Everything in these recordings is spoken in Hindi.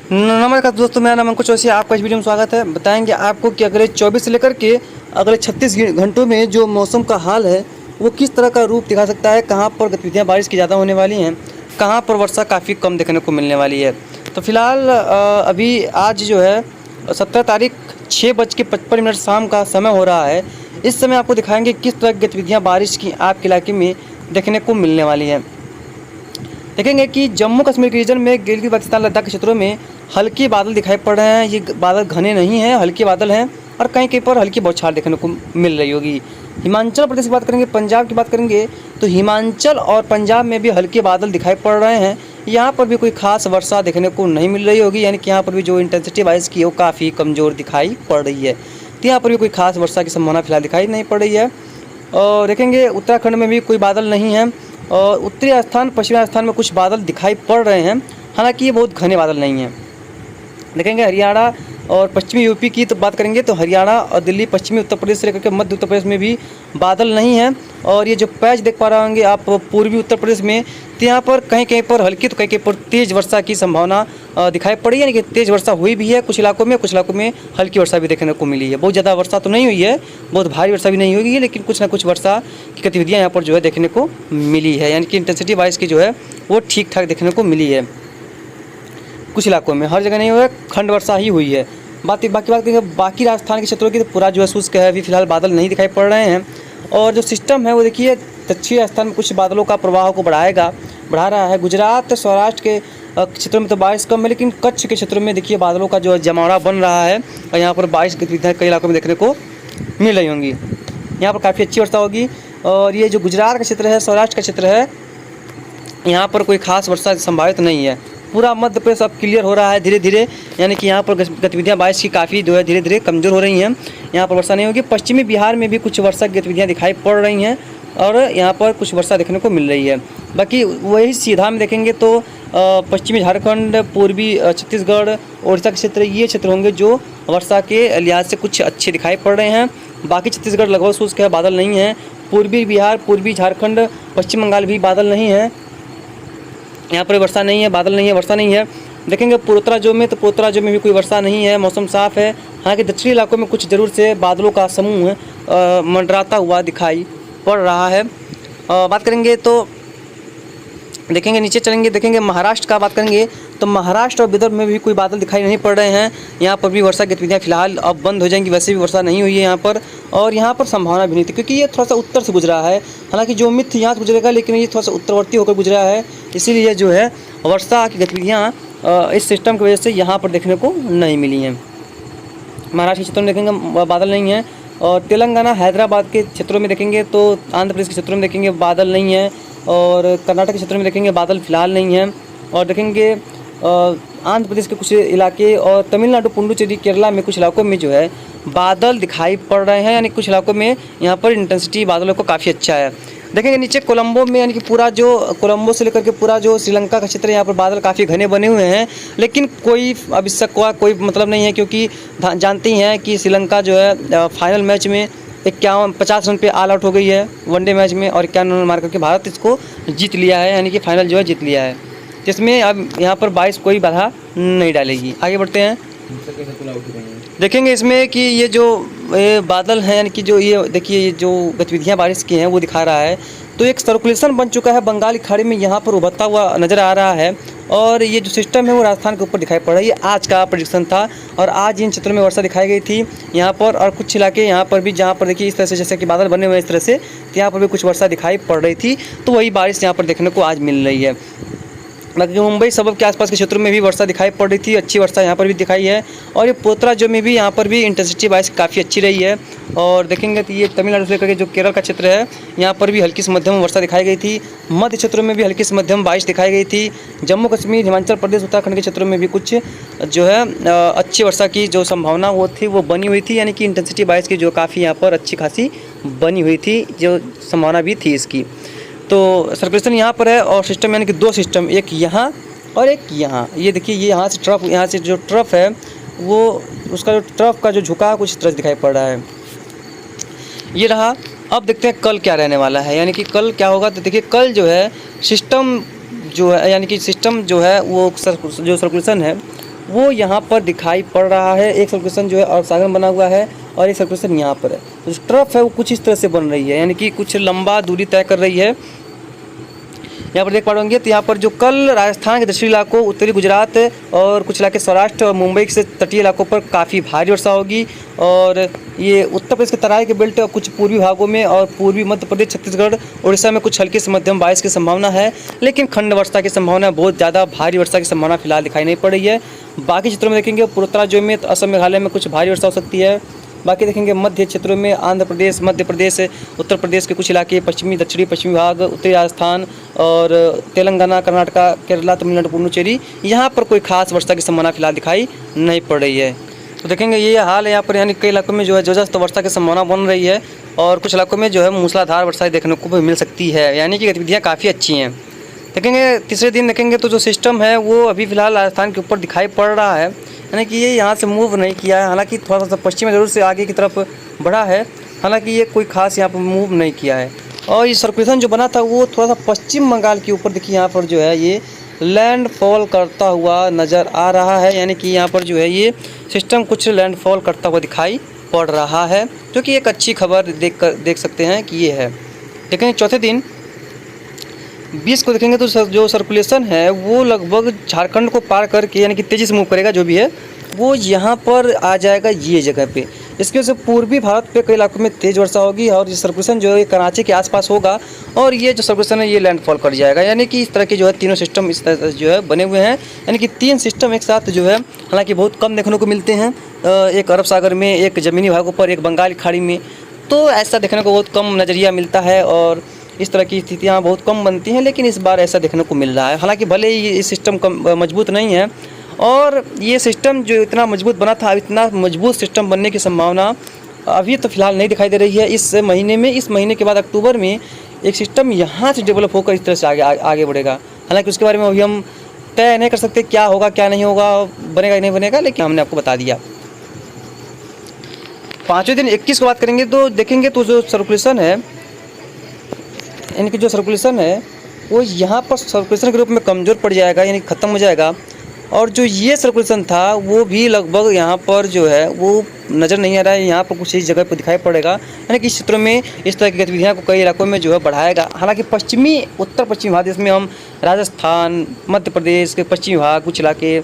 नमस्कार दोस्तों, मेरा नाम अंकुश जोशी, आपका इस वीडियो में स्वागत है। बताएंगे आपको कि अगले 24 से लेकर के अगले 36 घंटों में जो मौसम का हाल है वो किस तरह का रूप दिखा सकता है, कहां पर गतिविधियां बारिश की ज़्यादा होने वाली हैं, कहां पर वर्षा काफ़ी कम देखने को मिलने वाली है। तो फिलहाल अभी आज जो है 17 तारीख 6:55 शाम का समय हो रहा है। इस समय आपको दिखाएंगे किस तरह की गतिविधियाँ बारिश की आपके इलाके में देखने को मिलने वाली हैं। देखेंगे कि जम्मू कश्मीर के रीजन में गिलगित बाल्टिस्तान लद्दाख के क्षेत्रों में हल्के बादल दिखाई पड़ रहे हैं। ये बादल घने नहीं हैं, हल्के बादल हैं और कहीं कहीं पर हल्की बौछार देखने को मिल रही होगी। हिमाचल प्रदेश की बात करेंगे, पंजाब की बात करेंगे तो हिमाचल और पंजाब में भी हल्के बादल दिखाई पड़ रहे हैं। यहाँ पर भी कोई खास वर्षा देखने को नहीं मिल रही होगी, यानी कि यहाँ पर भी जो इंटेंसिटी बारिश की है वो काफ़ी कमज़ोर दिखाई पड़ रही है। तो यहाँ पर भी कोई खास वर्षा की संभावना फिलहाल दिखाई नहीं पड़ रही है। और देखेंगे उत्तराखंड में भी कोई बादल नहीं है और उत्तरी राजस्थान, पश्चिमी राजस्थान में कुछ बादल दिखाई पड़ रहे हैं, हालांकि ये बहुत घने बादल नहीं हैं। देखेंगे हरियाणा और पश्चिमी यूपी की तो बात करेंगे तो हरियाणा और दिल्ली, पश्चिमी उत्तर प्रदेश से लेकर के मध्य उत्तर प्रदेश में भी बादल नहीं हैं। और ये जो पैच देख पा रहे होंगे आप पूर्वी उत्तर प्रदेश में, तो यहाँ पर कहीं कहीं पर हल्की तो कहीं कहीं पर तेज़ वर्षा की संभावना दिखाई पड़ी, यानी कि तेज़ वर्षा हुई भी है कुछ इलाकों में हल्की वर्षा भी देखने को मिली है। बहुत ज़्यादा वर्षा तो नहीं हुई है, बहुत भारी वर्षा भी नहीं हुई, लेकिन कुछ ना कुछ वर्षा की गतिविधियाँ यहाँ पर जो है देखने को मिली है, यानी कि इंटेंसिटी बारिश की जो है वो ठीक ठाक देखने को मिली है। कुछ इलाकों में, हर जगह नहीं हुआ है, खंड वर्षा ही हुई है। बाकी बात करेंगे बाकी राजस्थान के क्षेत्रों की, तो पूरा जो है शुष्क है, अभी फिलहाल बादल नहीं दिखाई पड़ रहे हैं। और जो सिस्टम है वो देखिए दक्षिणी राजस्थान में कुछ बादलों का प्रवाह को बढ़ा रहा है। गुजरात, सौराष्ट्र के क्षेत्रों में तो बारिश कम है, लेकिन कच्छ के क्षेत्रों में देखिए बादलों का जो जमावड़ा बन रहा है और यहाँ पर बारिश गतिविधियाँ कई इलाकों में देखने को मिल रही होंगी। यहाँ पर काफ़ी अच्छी वर्षा होगी। और ये जो गुजरात का क्षेत्र है, सौराष्ट्र का क्षेत्र है, यहाँ पर कोई खास वर्षा संभावित नहीं है। पूरा मध्य प्रदेश अब क्लियर हो रहा है धीरे धीरे, यानी कि यहाँ पर गतिविधियाँ बारिश की काफ़ी जो है धीरे धीरे कमज़ोर हो रही हैं। यहाँ पर वर्षा नहीं होगी। पश्चिमी बिहार में भी कुछ वर्षा की गतिविधियाँ दिखाई पड़ रही हैं और यहाँ पर कुछ वर्षा देखने को मिल रही है। बाकी वही सीधा में देखेंगे तो पश्चिमी झारखंड, पूर्वी छत्तीसगढ़, उड़ीसा के क्षेत्र, ये क्षेत्र होंगे जो वर्षा के लिहाज से कुछ अच्छे दिखाई पड़ रहे हैं। बाकी छत्तीसगढ़ लगभग शुष्क है, बादल नहीं है। पूर्वी बिहार, पूर्वी झारखंड, पश्चिम बंगाल भी बादल नहीं है, यहाँ पर वर्षा नहीं है, बादल नहीं है, वर्षा नहीं है। देखेंगे पूर्वोत्तराखंड में, तो पूर्वोत्तराखंड में भी कोई वर्षा नहीं है, मौसम साफ़ है। हालांकि दक्षिणी इलाकों में कुछ ज़रूर से बादलों का समूह मंडराता हुआ दिखाई पड़ रहा है। बात करेंगे तो देखेंगे नीचे चलेंगे, देखेंगे महाराष्ट्र का बात करेंगे तो महाराष्ट्र और विदर्भ में भी कोई बादल दिखाई नहीं पड़ रहे हैं। यहाँ पर भी वर्षा गतिविधियाँ फिलहाल अब बंद हो जाएंगी, वैसे भी वर्षा नहीं हुई है यहाँ पर। और यहाँ पर संभावना भी नहीं थी, क्योंकि ये थोड़ा सा उत्तर से गुजरा है। हालांकि जो उम्मीद थी यहाँ से गुजरेगा, लेकिन ये थोड़ा सा उत्तरवर्ती होकर गुजरा है, इसीलिए जो है वर्षा की गतिविधियाँ इस सिस्टम की वजह से यहाँ पर देखने को नहीं मिली हैं। महाराष्ट्र के क्षेत्रों में देखेंगे बादल नहीं है। और तेलंगाना, हैदराबाद के क्षेत्रों में देखेंगे तो, आंध्र प्रदेश के क्षेत्रों में देखेंगे बादल नहीं है। और कर्नाटक के क्षेत्रों में देखेंगे बादल फिलहाल नहीं है। और देखेंगे आंध्र प्रदेश के कुछ इलाके और तमिलनाडु, पुडुचेरी, केरला में कुछ इलाकों में जो है बादल दिखाई पड़ रहे हैं, यानी कुछ इलाकों में यहाँ पर इंटेंसिटी बादलों को काफ़ी अच्छा है। देखेंगे नीचे कोलंबो में, यानी कि पूरा जो कोलंबो से लेकर के पूरा जो श्रीलंका का क्षेत्र है, यहाँ पर बादल काफ़ी घने बने हुए हैं, लेकिन कोई अब इसका कोई मतलब नहीं है, क्योंकि जानती हैं कि श्रीलंका जो है फाइनल मैच में 50 रन पे ऑल आउट हो गई है वनडे मैच में, और 51 रन मार करके भारत इसको जीत लिया है, यानी कि फाइनल जो है जीत लिया है। जिसमें अब यहाँ पर 22 कोई बाधा नहीं डालेगी। आगे बढ़ते हैं, देखेंगे इसमें कि ये जो बादल हैं, यानी कि जो ये देखिए ये जो गतिविधियाँ बारिश की हैं वो दिखा रहा है। तो एक सर्कुलेशन बन चुका है बंगाल की खाड़ी में, यहाँ पर उभरता हुआ नज़र आ रहा है। और ये जो सिस्टम है वो राजस्थान के ऊपर दिखाई पड़ रहा है। ये आज का प्रेडिक्शन था और आज इन क्षेत्रों में वर्षा दिखाई गई थी यहाँ पर। और कुछ इलाके यहाँ पर भी, जहाँ पर देखिए इस तरह से जैसे कि बादल बने हुए हैं इस तरह से, तो यहाँ पर भी कुछ वर्षा दिखाई पड़ रही थी। तो वही बारिश यहाँ पर देखने को आज मिल रही है। बाकी मुंबई सबब के आसपास के क्षेत्रों में भी वर्षा दिखाई पड़ रही थी, अच्छी वर्षा यहाँ पर भी दिखाई है। और ये पोतरा जो में भी यहाँ पर भी इंटेंसिटी बारिश काफ़ी अच्छी रही है। और देखेंगे तो ये तमिलनाडु से लेकर के जो केरल का क्षेत्र है, यहाँ पर भी हल्की से मध्यम वर्षा दिखाई गई थी। मध्य क्षेत्रों में भी हल्की से मध्यम बारिश दिखाई गई थी। जम्मू कश्मीर, हिमाचल प्रदेश, उत्तराखंड के क्षेत्रों में भी कुछ जो है अच्छी वर्षा की जो संभावना वो थी वो बनी हुई थी, यानी कि इंटेंसिटी बारिश की जो काफ़ी यहाँ पर अच्छी खासी बनी हुई थी, जो संभावना भी थी इसकी। तो सर्कुलेशन यहाँ पर है और सिस्टम यानी कि दो सिस्टम, एक यहाँ और एक यहाँ। ये देखिए ये यहाँ से ट्रफ, यहाँ से जो ट्रफ है वो उसका जो ट्रफ का जो झुकाव कुछ इस तरह दिखाई पड़ रहा है, ये रहा। अब देखते हैं कल क्या रहने वाला है, यानी कि कल क्या होगा। तो देखिए कल जो है सिस्टम जो है, यानी कि सिस्टम जो है वो जो सर्कुलेशन है वो यहाँ पर दिखाई पड़ रहा है। एक सर्कुलेशन जो है अरब सागर में बना हुआ है और एक सर्कुलेशन यहाँ पर है। तो जो ट्रफ है वो कुछ इस तरह से बन रही है, यानी कि कुछ लंबा दूरी तय कर रही है। यहाँ पर देख पा रहे तो यहाँ पर जो कल राजस्थान के दक्षिणी इलाकों, उत्तरी गुजरात और कुछ इलाके सौराष्ट्र और मुंबई से तटीय इलाकों पर काफ़ी भारी वर्षा होगी। और ये उत्तर प्रदेश के तराई के बेल्ट और कुछ पूर्वी भागों में और पूर्वी मध्य प्रदेश, छत्तीसगढ़, उड़ीसा में कुछ हल्की से मध्यम बारिश की संभावना है। लेकिन खंड वर्षा की संभावना, बहुत ज़्यादा भारी वर्षा की संभावना फिलहाल दिखाई नहीं पड़ रही है। बाकी क्षेत्रों में देखेंगे पूर्वोत्तराज्यों में, असम, मेघालय में कुछ भारी वर्षा हो सकती है। बाकी देखेंगे मध्य क्षेत्रों में आंध्र प्रदेश, मध्य प्रदेश, उत्तर प्रदेश के कुछ इलाके, पश्चिमी, दक्षिणी पश्चिमी भाग, उत्तरी राजस्थान और तेलंगाना, कर्नाटका, केरला, तमिलनाडु, पुडुचेरी, यहाँ पर कोई खास वर्षा की संभावना फिलहाल दिखाई नहीं पड़ रही है। तो देखेंगे ये हाल है यहाँ पर, यानी कई इलाकों में जो है जबरदस्त वर्षा की संभावना बन रही है और कुछ इलाकों में जो है मूसलाधार वर्षा देखने को भी मिल सकती है, यानी कि गतिविधियाँ काफ़ी अच्छी हैं। देखेंगे तीसरे दिन देखेंगे तो जो सिस्टम है वो अभी फ़िलहाल राजस्थान के ऊपर दिखाई पड़ रहा है, यानी कि ये यहाँ से मूव नहीं किया है। हालांकि थोड़ा सा पश्चिम में ज़रूर से आगे की तरफ बढ़ा है, हालांकि ये कोई खास यहाँ पर मूव नहीं किया है। और ये सर्कुलेशन जो बना था वो थोड़ा सा पश्चिम बंगाल के ऊपर देखिए यहाँ पर जो है ये लैंडफॉल करता हुआ नज़र आ रहा है, यानी कि यहाँ पर जो है ये सिस्टम कुछ लैंडफॉल करता हुआ दिखाई पड़ रहा है, जो कि एक अच्छी खबर देख सकते हैं कि ये है। देखेंगे चौथे दिन 20 को देखेंगे तो जो सर्कुलेशन है वो लगभग झारखंड को पार करके, यानी कि तेज़ी से मूव करेगा, जो भी है वो यहाँ पर आ जाएगा ये जगह पे। इसकी वजह से पूर्वी भारत पे कई इलाकों में तेज़ वर्षा होगी और ये सर्कुलेशन जो है कराची के आसपास होगा और ये जो सर्कुलेशन है ये लैंडफॉल कर जाएगा। यानी कि इस तरह के जो है तीनों सिस्टम इस तरह जो है बने हुए हैं, यानी कि 3 सिस्टम एक साथ जो है, हालाँकि बहुत कम देखने को मिलते हैं, एक अरब सागर में, एक ज़मीनी भागों पर, एक बंगाल की खाड़ी में। तो ऐसा देखने को बहुत कम नज़रिया मिलता है और इस तरह की स्थितियाँ बहुत कम बनती हैं, लेकिन इस बार ऐसा देखने को मिल रहा है। हालांकि भले ही ये सिस्टम कम मजबूत नहीं है और ये सिस्टम जो इतना मजबूत बना था, इतना मजबूत सिस्टम बनने की संभावना अभी तो फिलहाल नहीं दिखाई दे रही है इस महीने में। इस महीने के बाद अक्टूबर में एक सिस्टम यहाँ से डेवलप होकर इस तरह से आगे बढ़ेगा। हालाँकि उसके बारे में अभी हम तय नहीं कर सकते क्या होगा क्या नहीं होगा, बनेगा या नहीं बनेगा, लेकिन हमने आपको बता दिया। 5वें दिन 21 को बात करेंगे तो देखेंगे तो जो सर्कुलेशन है, यानी कि जो सर्कुलेशन है वो यहाँ पर सर्कुलेशन के रूप में कमज़ोर पड़ जाएगा, यानी ख़त्म हो जाएगा। और जो ये सर्कुलेशन था वो भी लगभग यहाँ पर जो है वो नज़र नहीं आ रहा है, यहाँ पर कुछ इस जगह पर दिखाई पड़ेगा, यानी कि इस क्षेत्रों में इस तरह की गतिविधियाँ को कई इलाकों में जो है बढ़ाएगा। हालांकि पश्चिमी, उत्तर पश्चिमी भाग, जिसमें हम राजस्थान, मध्य प्रदेश के पश्चिमी भाग, कुछ इलाके,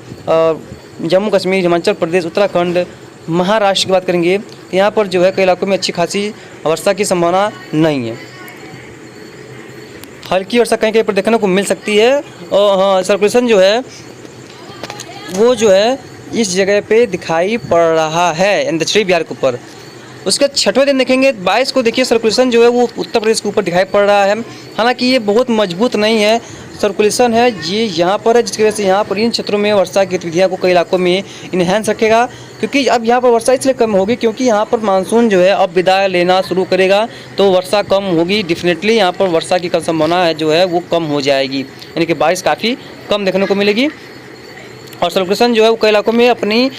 जम्मू कश्मीर, हिमाचल प्रदेश, उत्तराखंड, महाराष्ट्र की बात करेंगे तो यहाँ पर जो है कई इलाकों में अच्छी खासी वर्षा की संभावना नहीं है। हल्की वर्षा कहीं कहीं पर देखने को मिल सकती है। और हाँ, सर्कुलेशन जो है वो जो है इस जगह पे दिखाई पड़ रहा है दक्षिणी बिहार के ऊपर। उसके 6वें दिन देखेंगे 22 को, देखिए सर्कुलेशन जो है वो उत्तर प्रदेश के ऊपर दिखाई पड़ रहा है। हालांकि ये बहुत मजबूत नहीं है सर्कुलेशन है, ये यहाँ पर है, जिसकी वजह से यहाँ पर इन क्षेत्रों में वर्षा की गतिविधियाँ को कई इलाकों में इन्हेंस रखेगा। क्योंकि अब यहाँ पर वर्षा इसलिए कम होगी क्योंकि यहाँ पर मानसून जो है अब विदाई लेना शुरू करेगा, तो वर्षा कम होगी। डेफिनेटली यहाँ पर वर्षा की संभावना है जो है वो कम हो जाएगी, यानी कि बारिश काफ़ी कम देखने को मिलेगी और सर्कुलेशन जो है वो कई इलाकों में अपनी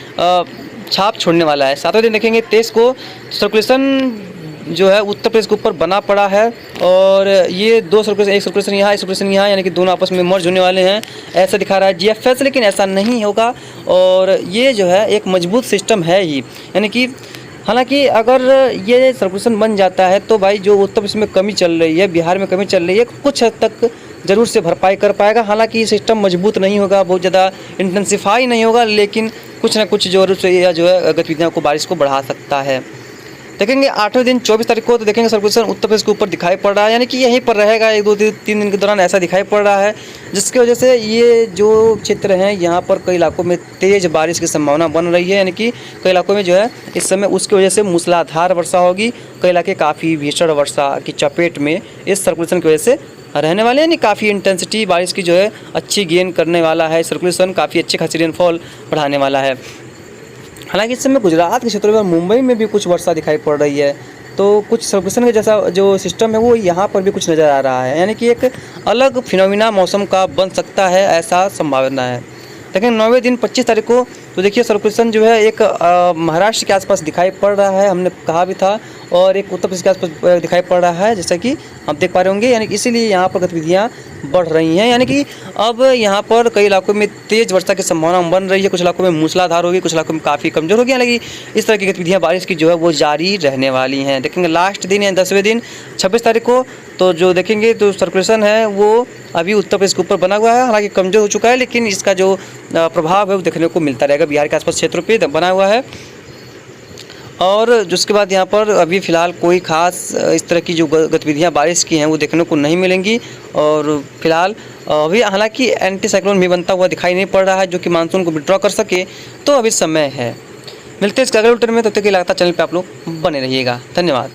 छाप छोड़ने वाला है। 7वें दिन देखेंगे 23 को, सर्कुलेशन जो है उत्तर प्रदेश के ऊपर बना पड़ा है और ये 2 सर्कुलेशन, एक सर्कुलेशन यहाँ, एक सर्कुलेशन यहाँ, यानी कि दोनों आपस में मर्ज होने वाले हैं, ऐसा दिखा रहा है GFS, लेकिन ऐसा नहीं होगा। और ये जो है एक मजबूत सिस्टम है ही, यानी कि हालांकि अगर ये सर्कुलेशन बन जाता है तो भाई जो उत्तर प्रदेश में कमी चल रही है, बिहार में कमी चल रही है, कुछ हद तक ज़रूर से भरपाई कर पाएगा। हालांकि ये सिस्टम मजबूत नहीं होगा, बहुत ज़्यादा इंटेंसिफाई नहीं होगा, लेकिन कुछ ना कुछ ज़रूर से यह जो है गतिविधियों को, बारिश को बढ़ा सकता है। देखेंगे 8वें दिन 24 तारीख को, तो देखेंगे सर्कुलेशन उत्तर प्रदेश के ऊपर दिखाई पड़ रहा है, यानी कि यहीं पर रहेगा 1-2-3 दिन के दौरान, ऐसा दिखाई पड़ रहा है, जिसकी वजह से ये जो क्षेत्र हैं यहाँ पर कई इलाकों में तेज़ बारिश की संभावना बन रही है, यानी कि कई इलाकों में जो है इस समय उसकी वजह से मूसलाधार वर्षा होगी। कई इलाके काफ़ी भीषण वर्षा की चपेट में इस सर्कुलेशन की वजह से रहने वाले हैं, यानी काफ़ी इंटेंसिटी बारिश की जो है अच्छी गेन करने वाला है। सर्कुलेशन काफ़ी अच्छी खासी रेनफॉल बढ़ाने वाला है। हालांकि इस समय गुजरात के क्षेत्रों में, मुंबई में भी कुछ वर्षा दिखाई पड़ रही है, तो कुछ सर्कुलेशन के जैसा जो सिस्टम है वो यहाँ पर भी कुछ नज़र आ रहा है, यानी कि एक अलग फिनोमिना मौसम का बन सकता है, ऐसा संभावना है। लेकिन 9वें दिन 25 तारीख को तो देखिए सर्कुलेशन जो है एक महाराष्ट्र के आसपास दिखाई पड़ रहा है, हमने कहा भी था, और एक उत्तर प्रदेश के आसपास दिखाई पड़ रहा है, जैसा कि आप देख पा रहे होंगे। यानी कि इसीलिए यहाँ पर गतिविधियाँ बढ़ रही हैं, यानी कि अब यहाँ पर कई इलाकों में तेज़ वर्षा की संभावना बन रही है, कुछ इलाकों में मूसलाधार होगी, कुछ इलाकों में काफ़ी कमज़ोर होगी। यानी कि इस तरह की गतिविधियाँ बारिश की जो है वो जारी रहने वाली हैं। देखेंगे लास्ट दिन या 10वें दिन 26 तारीख को तो जो देखेंगे तो सर्कुलेशन है वो अभी उत्तर प्रदेश के ऊपर बना हुआ है, हालांकि कमज़ोर हो चुका है, लेकिन इसका जो प्रभाव है वो देखने को मिलता रहेगा। बिहार के आसपास क्षेत्रों पे बना हुआ है। और जिसके बाद यहाँ पर अभी फ़िलहाल कोई ख़ास इस तरह की जो गतिविधियाँ बारिश की हैं वो देखने को नहीं मिलेंगी। और फिलहाल अभी हालांकि एंटी साइक्लोन भी बनता हुआ दिखाई नहीं पड़ रहा है जो कि मानसून को विड्रॉ कर सके, तो अभी समय है। मिलते हैं इसके अगले बुलेटिन में, तब तक के लिए लगातार चैनल पर आप लोग बने रहिएगा। धन्यवाद।